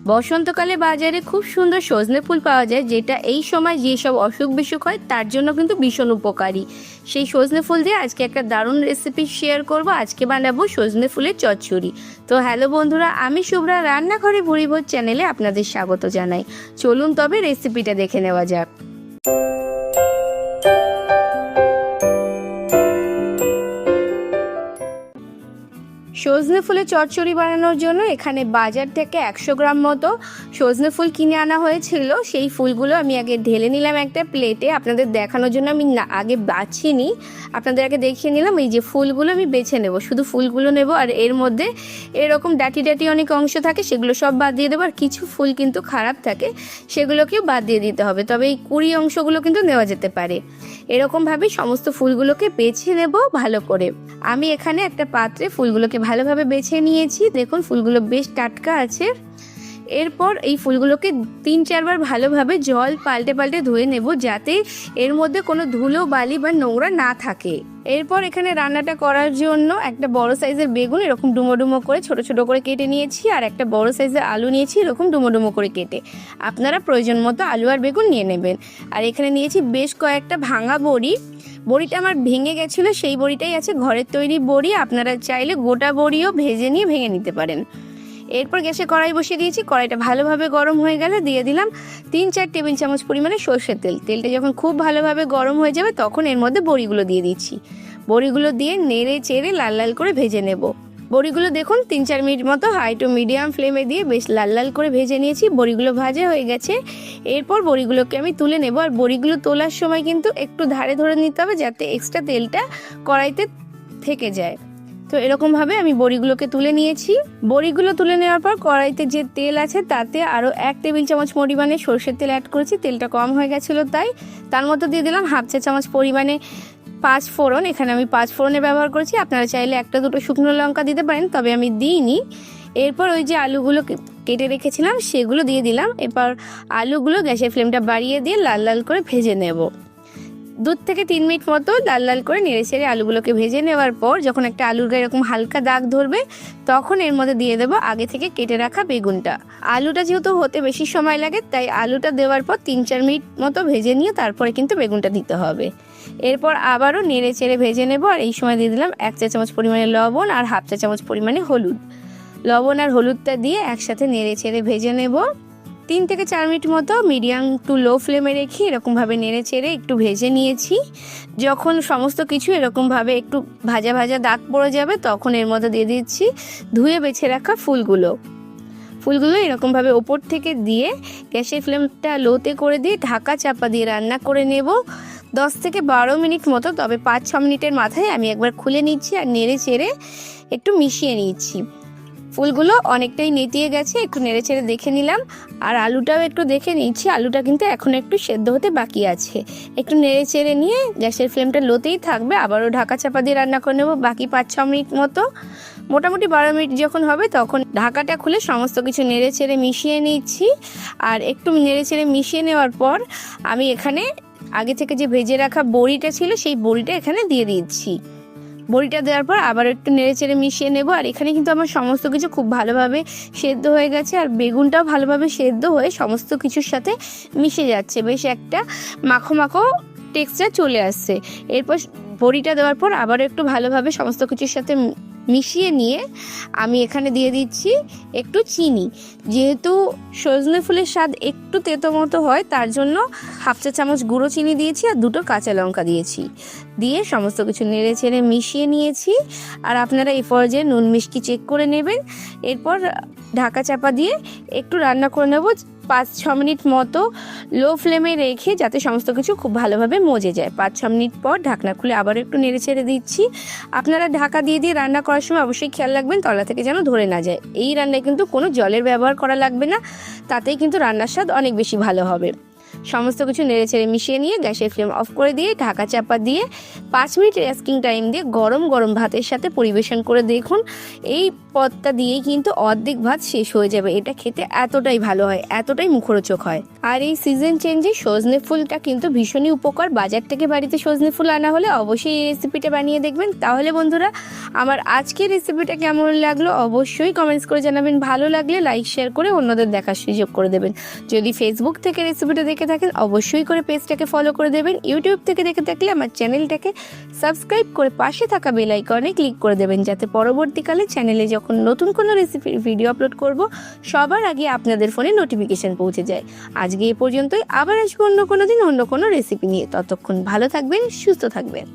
বসন্তকালে বাজারে খুব সুন্দর সজনে ফুল পাওয়া যায়, যেটা এই সময় যেসব অসুখ বিসুখ হয় তার জন্য কিন্তু ভীষণ উপকারী। সেই সজনে ফুল দিয়ে আজকে একটা দারুণ রেসিপি শেয়ার করব। আজকে বানাবো সজনে ফুলের চচ্চড়ি। তো হ্যালো বন্ধুরা, আমি শুভ্রা রান্নাঘরে ভুরিভোজ চ্যানেলে আপনাদের স্বাগত জানাই। চলুন তবে রেসিপিটা দেখে নেওয়া যাক। সজনে ফুলের চচ্চড়ি বানানোর জন্য এখানে বাজার থেকে 100 গ্রাম মতো সজনে ফুল কিনে আনা হয়েছিল। সেই ফুলগুলো আমি আগে ঢেলে নিলাম একটা প্লেটে। আপনাদের দেখানোর জন্য আমি আগে বাছিনি, আপনাদের আগে দেখিয়ে নিলাম। এই যে ফুলগুলো আমি বেছে নেব, শুধু ফুলগুলো নেব, আর এর মধ্যে এরকম ডাটি ডাটি অনেক অংশ থাকে, সেগুলো সব বাদ দিয়ে দেবো। আর কিছু ফুল কিন্তু খারাপ থাকে, সেগুলোকেও বাদ দিয়ে দিতে হবে, তবে এই কুড়ি অংশগুলো কিন্তু নেওয়া যেতে পারে। এরকমভাবে সমস্ত ফুলগুলোকে বেছে নেব ভালো করে। আমি এখানে একটা পাত্রে ফুলগুলোকে ভালোভাবে বেছে নিয়েছি। দেখুন ফুলগুলো বেশ টাটকা আছে। এরপর এই ফুলগুলোকে 3-4 বার ভালোভাবে জল পাল্টে পাল্টে ধুয়ে নেব, যাতে এর মধ্যে কোনো ধুলো বালি বা নোংরা না থাকে। এরপর এখানে রান্নাটা করার জন্য একটা বড় সাইজের বেগুন এরকম ডুমো ডুমো করে ছোট ছোট করে কেটে নিয়েছি, আর একটা বড় সাইজের আলু নিয়েছি এরকম ডুমো ডুমো করে কেটে। আপনারা প্রয়োজন মতো আলু আর বেগুন নিয়ে নেবেন। আর এখানে নিয়েছি বেশ কয়েকটা ভাঙা বড়ি। বড়িটা আমার ভেঙে গেছিলো, সেই বড়িটাই আছে, ঘরের তৈরি বড়ি। আপনারা চাইলে গোটা বড়িও ভেজে নিয়ে ভেঙে নিতে পারেন। এরপর গ্যাসে কড়াই বসিয়ে দিয়েছি। কড়াইটা ভালোভাবে গরম হয়ে গেলে দিয়ে দিলাম 3-4 টেবিল চামচ পরিমাণে সর্ষের তেল। তেলটা যখন খুব ভালোভাবে গরম হয়ে যাবে তখন এর মধ্যে বড়িগুলো দিয়ে দিচ্ছি। বড়িগুলো দিয়ে নেড়ে চেড়ে লাল লাল করে ভেজে নেব। বড়িগুলো দেখুন 3-4 মিনিট মতো হাই টু মিডিয়াম ফ্লেমে দিয়ে বেশ লাল লাল করে ভেজে নিয়েছি। বড়িগুলো ভাজা হয়ে গেছে। এরপর বড়িগুলোকে আমি তুলে নেব। আর বড়িগুলো তোলার সময় কিন্তু একটু ধারে ধরে নিতে হবে, যাতে এক্সট্রা তেলটা কড়াইতে থেকে যায়। তো এরকমভাবে আমি বড়িগুলোকে তুলে নিয়েছি। বড়িগুলো তুলে নেওয়ার পর কড়াইতে যে তেল আছে তাতে আরও 1 টেবিল চামচ পরিমাণে সরষের তেল অ্যাড করেছি। তেলটা কম হয়ে গেছিলো, তাই তার মধ্যে দিয়ে দিলাম 1/2 চা চামচ পরিমাণে 5 ফোড়ন। এখানে আমি 5 ফোড়নের ব্যবহার করেছি, আপনারা চাইলে 1-2 শুকনো লঙ্কা দিতে পারেন, তবে আমি দিইনি। এরপর ওই যে আলুগুলো কেটে রেখেছিলাম সেগুলো দিয়ে দিলাম। এরপর আলুগুলো গ্যাসের ফ্লেমটা বাড়িয়ে দিয়ে লাল লাল করে ভেজে নেব। 2 থেকে 3 মিনিট মতো লাল লাল করে নেড়ে ছেড়ে আলুগুলোকে ভেজে নেওয়ার পর যখন একটা আলুর গায়ে এরকম হালকা দাগ ধরবে তখন এর মধ্যে দিয়ে দেবো আগে থেকে কেটে রাখা বেগুনটা। আলুটা যেহেতু হতে বেশি সময় লাগে, তাই আলুটা দেওয়ার পর 3-4 মিনিট মতো ভেজে নিয়ে তারপরে কিন্তু বেগুনটা দিতে হবে। এরপর আবারও নেড়ে চেড়ে ভেজে নেব। আর এই সময় দিয়ে দিলাম 1 চা চামচ পরিমাণে লবণ আর 1/2 চা চামচ পরিমাণে হলুদ। লবণ আর হলুদটা দিয়ে একসাথে নেড়ে চেড়ে ভেজে নেব। 3 থেকে 4 মিনিট মতো মিডিয়াম টু লো ফ্লেমে রেখে এরকমভাবে নেড়ে চেড়ে একটু ভেজে নিয়েছি। যখন সমস্ত কিছু এরকমভাবে একটু ভাজা ভাজা দাগ পড়ে যাবে তখন এর মধ্যে দিয়ে দিচ্ছি ধুয়ে বেছে রাখা ফুলগুলো এরকমভাবে ওপর থেকে দিয়ে গ্যাসের ফ্লেমটা লোতে করে দিয়ে ঢাকা চাপা দিয়ে রান্না করে নেব 10 থেকে 12 মিনিট মতো। তবে 5-6 মিনিটের মাথায় আমি একবার খুলে নিচ্ছি আর নেড়ে চেড়ে একটু মিশিয়ে নিচ্ছি। ফুলগুলো অনেকটাই নেতিয়ে গেছে, একটু নেড়ে চেড়ে দেখে নিলাম। আর আলুটাও একটু দেখে নিচ্ছি, আলুটা কিন্তু এখন একটু সেদ্ধ হতে বাকি আছে। একটু নেড়ে চেড়ে নিয়ে গ্যাসের ফ্লেমটা লোতেই থাকবে, আবারও ঢাকা চাপা দিয়ে রান্না করে নেব বাকি 5-6 মিনিট মতো। মোটামুটি 12 মিনিট যখন হবে তখন ঢাকাটা খুলে সমস্ত কিছু নেড়ে চেড়ে মিশিয়ে নিচ্ছি। আর একটু নেড়ে চেড়ে মিশিয়ে নেওয়ার পর আমি এখানে আগে থেকে যে ভেজে রাখা বড়িটা ছিল সেই বড়িটা এখানে দিয়ে দিচ্ছি। বড়িটা দেওয়ার পর আবার একটু নেড়ে চেড়ে মিশিয়ে নেব। আর এখানে কিন্তু আমার সমস্ত কিছু খুব ভালোভাবে সেদ্ধ হয়ে গেছে, আর বেগুনটাও ভালোভাবে সেদ্ধ হয়ে সমস্ত কিছুর সাথে মিশে যাচ্ছে, বেশ একটা মাখো মাখো টেক্সচার চলে আসছে। এরপর বড়িটা দেওয়ার পর আবারও একটু ভালোভাবে সমস্ত কিছুর সাথে মিশিয়ে নিয়ে আমি এখানে দিয়ে দিচ্ছি একটু চিনি। যেহেতু সজনে ফুলের স্বাদ একটু তেতো মতো হয়, তার জন্য 1/2 চা চামচ গুঁড়ো চিনি দিয়েছি আর 2টো কাঁচা লঙ্কা দিয়েছি। দিয়ে সমস্ত কিছু নেড়ে চেড়ে মিশিয়ে নিয়েছি। আর আপনারা এই পর্যায়ে নুন মিষ্টি চেক করে নেবেন। এরপর ঢাকা চাপা দিয়ে একটু রান্না করে নেব 5-6 মিনিট মতো লো ফ্লেমে রেখে, যাতে সমস্ত কিছু খুব ভালোভাবে মজে যায়। 5-6 মিনিট পর ঢাকনা খুলে আবার একটু নেড়ে ছেড়ে দিচ্ছি। আপনারা ঢাকা দিয়ে দিয়ে রান্না করার সময় অবশ্যই খেয়াল রাখবেন তলা থেকে যেন ধরে না যায়। এই রান্নায় কিন্তু কোনো জলের ব্যবহার করা লাগবে না, তাতেই কিন্তু রান্নার স্বাদ অনেক বেশি ভালো হবে। সমস্ত কিছু নেড়ে ছেড়ে মিশিয়ে নিয়ে গ্যাসের ফ্লেম অফ করে দিয়ে ঢাকা চাপা দিয়ে 5 মিনিট রেস্টিং টাইম দিয়ে গরম গরম ভাতের সাথে পরিবেশন করে দেখুন। এই পদটা দিয়েই কিন্তু অর্ধেক ভাত শেষ হয়ে যাবে। এটা খেতে এতটাই ভালো হয়, এতটাই মুখরোচক হয়। আর এই সিজন চেঞ্জে সজনে ফুলটা কিন্তু ভীষণই উপকার। বাজার থেকে বাড়িতে সজনে ফুল আনা হলে অবশ্যই এই রেসিপিটা বানিয়ে দেখবেন। তাহলে বন্ধুরা, আমার আজকের রেসিপিটা কেমন লাগলো অবশ্যই কমেন্টস করে জানাবেন। ভালো লাগলে লাইক শেয়ার করে অন্যদের দেখার সুযোগ করে দেবেন। যদি ফেসবুক থেকে রেসিপিটা দেখে থাকেন অবশ্যই করে পেজটাকে ফলো করে দেবেন। ইউটিউব থেকে দেখে থাকলে আমার চ্যানেলটাকে সাবস্ক্রাইব করে পাশে থাকা বেল আইকনে ক্লিক করে দেবেন, যাতে পরবর্তীকালে চ্যানেলে যখন নতুন কোনো রেসিপির ভিডিও আপলোড করব সবার আগে আপনাদের ফোনে নোটিফিকেশন পৌঁছে যায়। আজকে এ পর্যন্তই, আবার আসবো অন্য কোনো দিন অন্য কোনো রেসিপি নিয়ে। ততক্ষণ ভালো থাকবেন, সুস্থ থাকবেন।